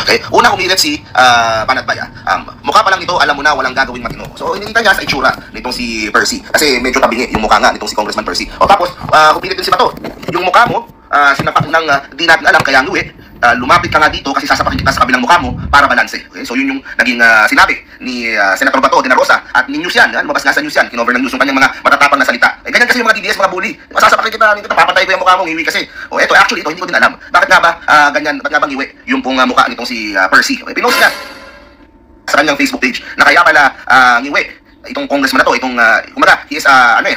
Okay? Una humirit si Banat Baya. Mukha pa lang ito, alam mo na walang gagawing matino. So ininita niya sa itsura nitong si Percy. Kasi medyo tabingi yung mukha nga nitong si Congressman Percy. O tapos, humirit din si Bato. Yung mukha mo, sinapak ng di natin alam, kaya nguwi. Lumapit ka nga dito kasi sasapakin kita sa kabilang mukha mo para balanse. Okay? So yun yung naging sinabi ni Senator Bato de la Rosa at ni News yan. Lumabas nga sa News yan. Kinover ng News yung kanyang mga matatapang na salita. Ganyan kasi yung mga DDS, mga bully. Sasapakin kita, papatay ko yung mukha mo, ngiwi kasi. O eto, actually, ito hindi ko din alam. Bakit nga ba ganyan, bakit nga ba ngiwi yung pong mukha nitong si Percy? Okay? Pinost niya sa kanyang Facebook page na kaya pala ngiwi itong congressman na to, itong kumaga, he is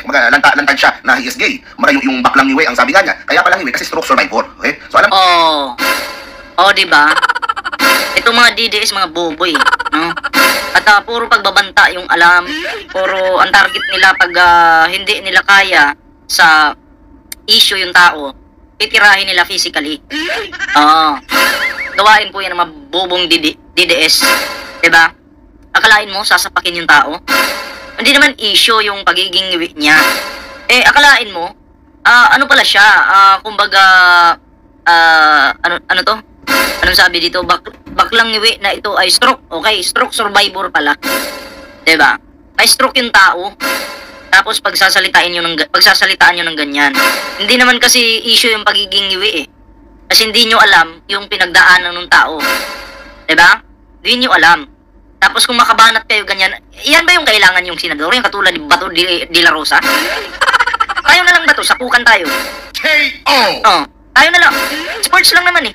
kumaga lantad siya na he is gay. Kumaga yung baklang ngiwi ang sabi nga niya. Kaya pala ngiwi kasi stroke survivor. Okay? So alam di ba? Itong mga DDS, mga boboy, no? At puro pagbabanta yung alam, puro ang target nila pag hindi nila kaya sa issue yung tao, titirahin nila physically. Gawain po yan ng mga bobong DDS, diba? Akalain mo, sasapakin yung tao? Hindi naman issue yung pagiging ngiwi niya. Akalain mo, ano pala siya, kumbaga, ano to? Anong sabi dito? Baklang ngiwi na ito ay stroke. Okay, stroke survivor pala. Diba? May stroke yung tao. Tapos pagsasalitaan nyo ng ganyan. Hindi naman kasi issue yung pagiging ngiwi eh. Kasi hindi nyo alam yung pinagdaanan ng tao. Diba? Hindi nyo alam. Tapos kung makabanat kayo ganyan, yan ba yung kailangan yung senador? Yung katulad ni Bato de la Rosa? Tayo na lang ba to? Sapukan tayo. K.O. Tayo na lang. Sports lang naman eh.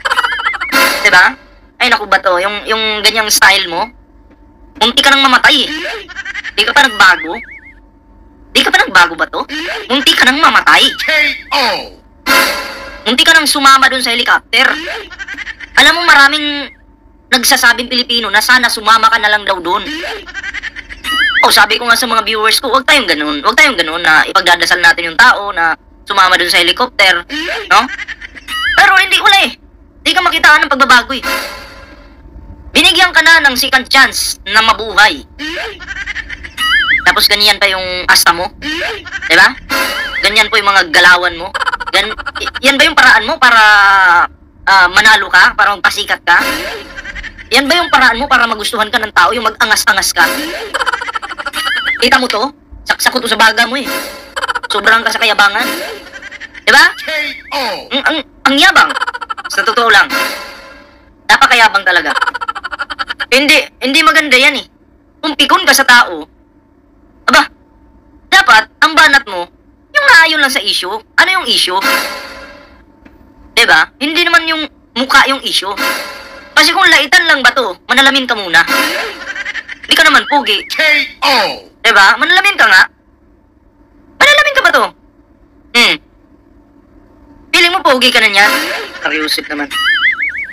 Diba? Ay naku ba to, yung ganyang style mo, munti ka nang mamatay eh. Di ka pa nagbago? Di ka pa nagbago ba to? Munti ka nang mamatay. K.O. Munti ka nang sumama dun sa helicopter. Alam mo maraming nagsasabing Pilipino na sana sumama ka na lang daw dun. Sabi ko nga sa mga viewers ko, huwag tayong ganun na ipagdadasal natin yung tao na sumama dun sa helicopter, no? Pero hindi wala eh. Hindi ka makitaan ng pagbabago eh. Binigyan ka na ng second chance na mabuhay. Tapos ganyan pa yung asta mo. Diba? Ganyan po yung mga galawan mo. Yan ba yung paraan mo para manalo ka? Para magpasikat ka? Yan ba yung paraan mo para magustuhan ka ng tao? Yung mag-angas-angas ka? Kita mo to? Saksak ko to sa baga mo eh. Sobrang ka sa kayabangan. Diba? Ang yabang. Sa totoo lang. Napakayabang talaga. Hindi maganda yan eh. Kung pikon ka sa tao, dapat, ang banat mo, yung naayon lang sa issue. Ano yung issue? Diba? Hindi naman yung mukha yung issue. Kasi kung laitan lang ba to, manalamin ka muna. Hindi ka naman pugi. K.O. Diba? Manalamin ka nga. Manalamin ka ba to? Feeling mo pogi ka na niyan? Kariusip naman.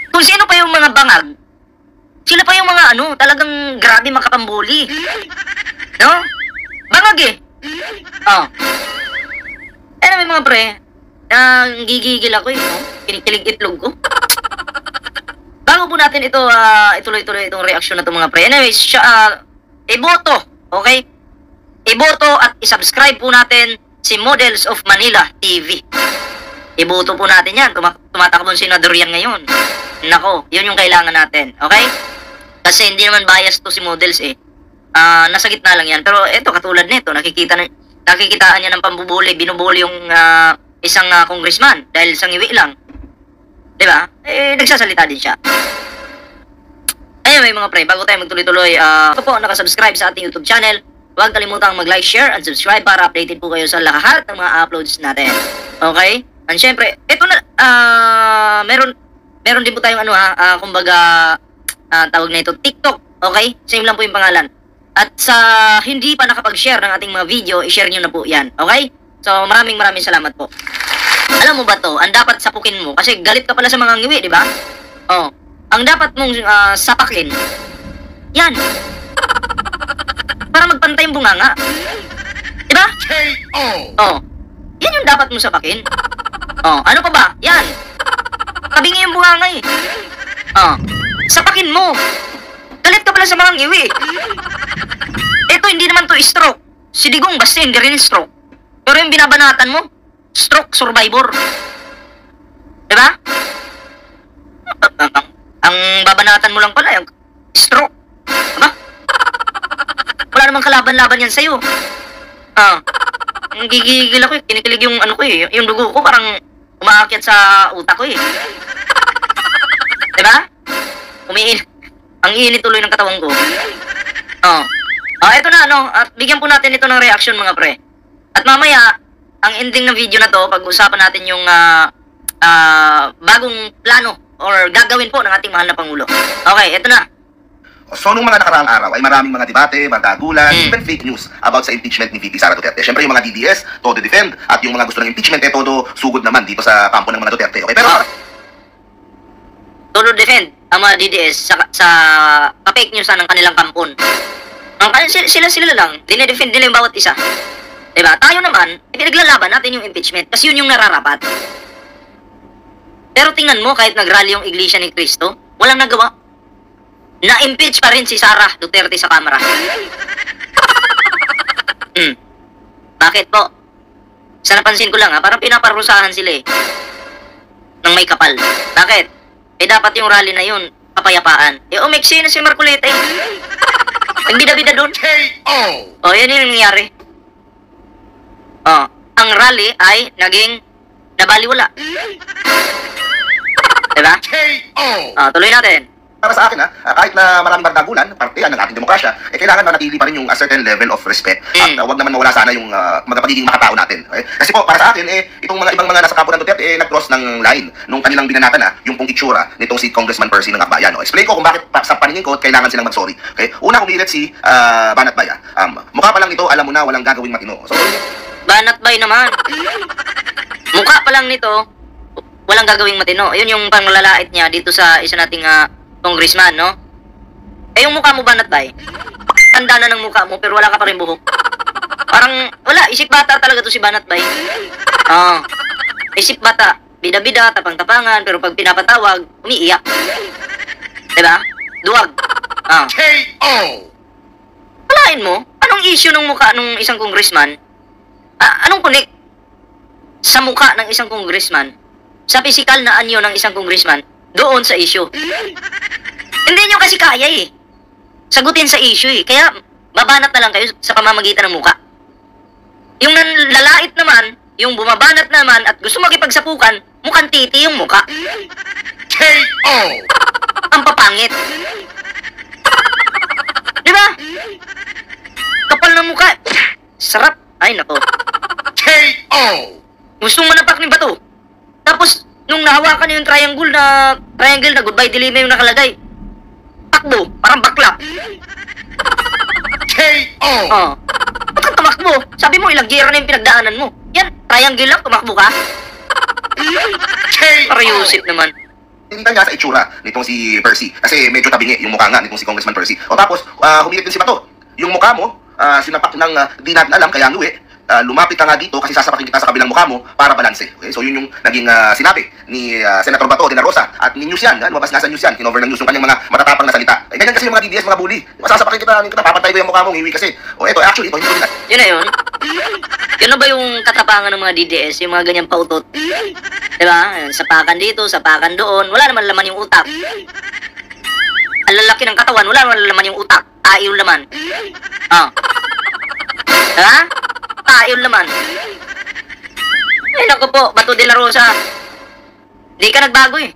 Kung sino pa yung mga bangag, sila pa yung mga talagang grabe makapambuli. No? Bangag eh. May mga pre, gigigil ako eh, no? Kinikilig itlog ko. Bago po natin ito, ituloy-tuloy itong reaksyon na ito mga pre. Anyways, iboto, okay? Iboto at isubscribe po natin si Models of Manila TV. Iboto po natin yan. Tumatakbong senador yan ngayon. Nako, yun yung kailangan natin. Okay? Kasi hindi naman bias to si Models eh. Nasa gitna lang yan. Pero eto, katulad nito, nakikitaan niya ng pambubuli, binubuli yung isang congressman dahil sa ngiwi lang. Diba? Nagsasalita din siya. Anyway mga pre, bago tayo magtuloy-tuloy, ito po, nakasubscribe sa ating YouTube channel. Huwag kalimutang mag-like, share, and subscribe para updated po kayo sa lahat ng mga uploads natin. Okay? And syempre, ito na, meron din po tayong kumbaga, tawag na ito, TikTok. Okay? Same lang po yung pangalan. At sa hindi pa nakapag-share ng ating mga video, i-share nyo na po yan. Okay? So, maraming salamat po. Alam mo ba to, ang dapat sapukin mo, kasi galit ka pala sa mga ngiwi, di ba? Ang dapat mong sapakin, yan. Para magpantay yung bunganga. Di ba? Yan yung dapat mong sapakin. Ano pa ba? Yan. Kabingi yung bunganga eh. Sapakin mo. Galit ka pala sa mga ngiwi. Ito, hindi naman to stroke. Si Digong basta hindi rin stroke. Pero yung binabanatan mo, stroke survivor. Diba? Ang Ang babanatan mo lang pala, yung stroke. Aba? Wala namang kalaban-laban yan sa'yo. Gigigil ako eh. Kinikilig yung ano ko eh. Yung dugo ko parang umaakyat sa utak ko eh. Diba? Ang init tuloy ng katawan ko. Eto na ano. At bigyan po natin ito ng reaction mga pre. At mamaya, ang ending ng video na to, pag-usapan natin yung bagong plano or gagawin po ng ating mahal na Pangulo. Okay, eto na. So, nung mga nakaraang araw ay maraming mga debate, bardagulan, even fake news about sa impeachment ni VP Sara Duterte. Siyempre, yung mga DDS, todo defend, at yung mga gusto ng impeachment, todo sugod naman dito sa kampo ng mga Duterte. Okay, pero... Todo defend ang mga DDS sa fake news ng kanilang kampon. Sila lang, dinedefend nila yung bawat isa. Diba? Tayo naman, pinaglalaban natin yung impeachment kasi yun yung nararapat. Pero tingnan mo, kahit nag-rally yung Iglesia ni Cristo, walang nagawa. Na-impeach pa rin si Sara Duterte sa kamera. Bakit po? Sa napansin ko lang parang pinaparusahan sila eh. Nang may kapal. Bakit? Dapat yung rally na yun, kapayapaan. Umiksi na si Marcoleta eh. Nagbida-bida doon. Yan yung nangyari. Ang rally ay naging nabaliwala. Diba? Tuloy natin. Para sa akin, kahit na maraming bardagulan, parte yan ng ating demokrasya, kailangan manatili pa rin yung a certain level of respect. At wag naman mawala sana yung pagiging makatao natin. Okay? Kasi po, para sa akin, itong mga ibang mga nasa kampo ng Duterte, nag-cross ng line nung kanilang binanatan yung pong itsura nitong si Congressman Percy ng Akbayan. Explain ko kung bakit sa paningin ko kailangan silang mag-sorry. Okay? Una, kumilit si Banat Bay. Mukha pa lang ito, alam mo na, walang gagawing matino. So, Banat Bay naman. Mukha pa lang nito, walang gagawing matino. Yun yung panglalait niya dito sa isa nating congressman, no? Yung mukha mo, Banat Bay, tanda na ng mukha mo, pero wala ka pa rin buhok. Parang, wala, isip bata talaga to si Banat Bay. Isip bata, bida-bida, tapang-tapangan, pero pag pinapatawag, umiiyak. Diba? Duwag. Walain mo, anong issue ng mukha ng isang congressman? Anong connect sa mukha ng isang congressman, sa physical na anyo ng isang congressman, doon sa issue? Hindi nyo kasi kaya eh. Sagutin sa issue eh. Kaya, babanat na lang kayo sa pamamagitan ng muka. Yung lalait naman, yung bumabanat naman at gusto makipagsapukan, mukhang titi yung muka. Ang papangit. Diba? Kapal ng muka. Sarap. Ay, nako. Gustong manapak ni Bato. Tapos, nung nahawakan niya yung triangle na goodbye dilima yung nakalagay, takbo, parang baklap. Ba't ka tumakbo? Sabi mo, ilang giro na yung pinagdaanan mo. Yan, triangle lang, tumakbo ka. Parayusit naman. Tinita niya sa itsura nitong si Percy. Kasi medyo tabingi yung mukha nga nitong si Congressman Percy. Tapos, humilit din si Bato. Yung mukha mo, sinapak ng di natin alam, kaya nguwi. Lumapit ka nga dito kasi sasapakin kita sa kabilang mukha mo para balanse. Okay? So yun yung naging sinabi ni Senator Bato de la Rosa at ni News yan. Lumabas nga sa News yan. Kinover ng News yung kanyang mga matatapang na salita. Ganyan kasi yung mga DDS, mga bully. Sasapakin kita, papatay ko yung mukha mo, ngiwi kasi. Actually, ito, hindi ko yun na yun. Yun na ba yung katapangan ng mga DDS, yung mga ganyang pautot? Diba? Sapakan dito, sapakan doon. Wala naman laman yung utak. Ang lalaki ng katawan, wala naman laman yung utak. Ayaw laman. Ha? Ayaw naman. Ay, naku po, Bato de la Rosa. Di ka nagbago eh.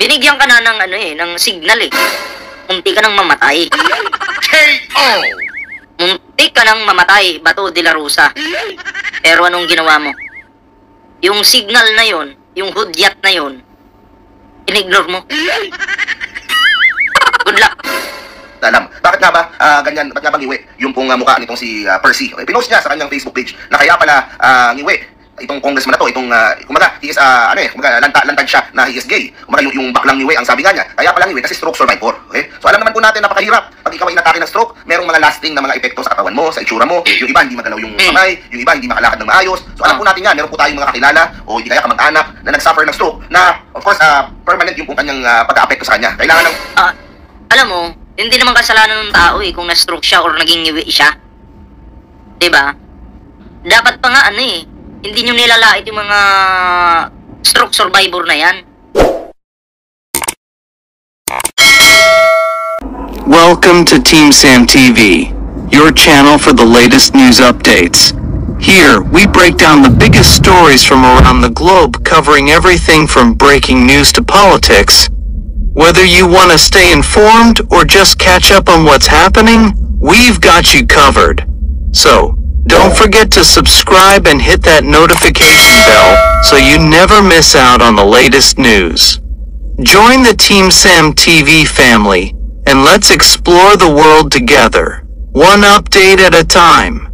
Binigyan ka na ng ng signal eh. Munti ka nang mamatay. Munti ka nang mamatay, Bato de la Rosa. Pero anong ginawa mo? Yung signal na yon, yung hudyat na yon, in-ignore mo. Good luck. alam. Bakit nga ba ganyan, bakit nga ba ngiwi yung pong mukha nitong si Percy? Okay, pinost niya sa kanyang Facebook page na kaya pala ngiwi itong congressman na to, itong kumaga, he is kumaga lantad siya na he is gay. Kumaga yung baklang ngiwi ang sabi nga niya. Kaya pala ngiwi kasi stroke survivor. Okay? So alam naman po natin napakahirap pag ikaw ay inatake ng stroke, merong mga lasting na mga epekto sa katawan mo, sa itsura mo. Yung iba hindi magalaw yung kamay, yung iba hindi makalakad ng maayos. So alam po natin nga, meron po tayong mga kakilala o hindi kaya kamag-anak na nag-suffer ng stroke na of course permanent yung kung kanyang pag-aapekto sa kanya. Kailangan ng alam mo, hindi naman kasalanan ng tao kung na-stroke siya or naging ngiwi siya. 'Di ba? Dapat pa nga hindi nyo nilalait yung mga stroke survivor na yan. Welcome to Team Sam TV, your channel for the latest news updates. Here, we break down the biggest stories from around the globe, covering everything from breaking news to politics. Whether you want to stay informed or just catch up on what's happening, we've got you covered. So, don't forget to subscribe and hit that notification bell so you never miss out on the latest news. Join the Team Sam TV family, and let's explore the world together, one update at a time.